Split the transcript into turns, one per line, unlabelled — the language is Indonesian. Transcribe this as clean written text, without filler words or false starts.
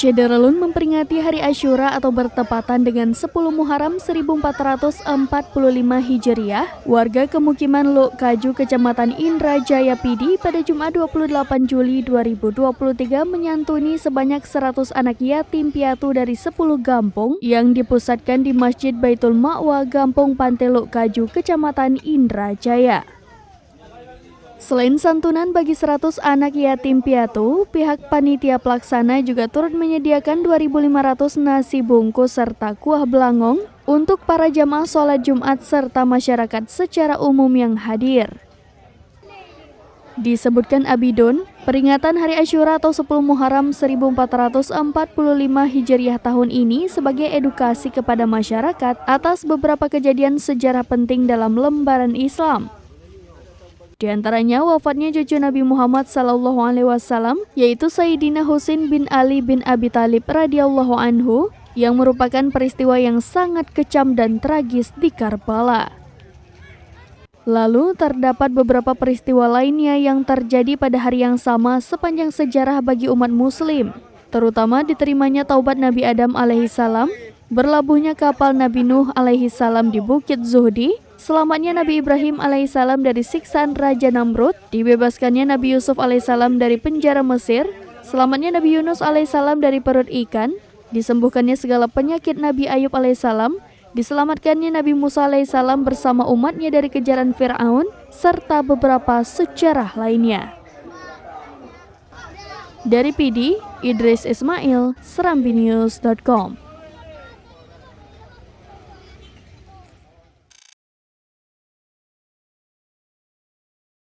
Syederalun memperingati Hari Asyura atau bertepatan dengan 10 Muharram 1445 Hijriah, warga kemukiman Luk Kaju, Kecamatan Indrajaya Pidi pada Jumat 28 Juli 2023 menyantuni sebanyak 100 anak yatim piatu dari 10 kampung yang dipusatkan di Masjid Baitul Ma'wa, Kampung Pantai Luk Kaju, Kecamatan Indrajaya. Selain santunan bagi 100 anak yatim piatu, pihak panitia pelaksana juga turut menyediakan 2.500 nasi bungkus serta kuah belangong untuk para jamaah sholat Jumat serta masyarakat secara umum yang hadir. Disebutkan Abidun, peringatan Hari Asyura atau 10 Muharram 1445 Hijriah tahun ini sebagai edukasi kepada masyarakat atas beberapa kejadian sejarah penting dalam lembaran Islam. Di antaranya wafatnya cucu Nabi Muhammad SAW, yaitu Sayyidina Husain bin Ali bin Abi Thalib radhiyallahu anhu, yang merupakan peristiwa yang sangat kejam dan tragis di Karbala. Lalu terdapat beberapa peristiwa lainnya yang terjadi pada hari yang sama sepanjang sejarah bagi umat muslim, terutama diterimanya taubat Nabi Adam alaihissalam, berlabuhnya kapal Nabi Nuh alaihissalam di Bukit Zuhdi, selamatnya Nabi Ibrahim alaihissalam dari siksaan Raja Namrud, dibebaskannya Nabi Yusuf alaihissalam dari penjara Mesir, selamatnya Nabi Yunus alaihissalam dari perut ikan, disembuhkannya segala penyakit Nabi Ayub alaihissalam, diselamatkannya Nabi Musa alaihissalam bersama umatnya dari kejaran Fir'aun, serta beberapa sejarah lainnya. Dari PD, Idris Ismail, serambinews.com.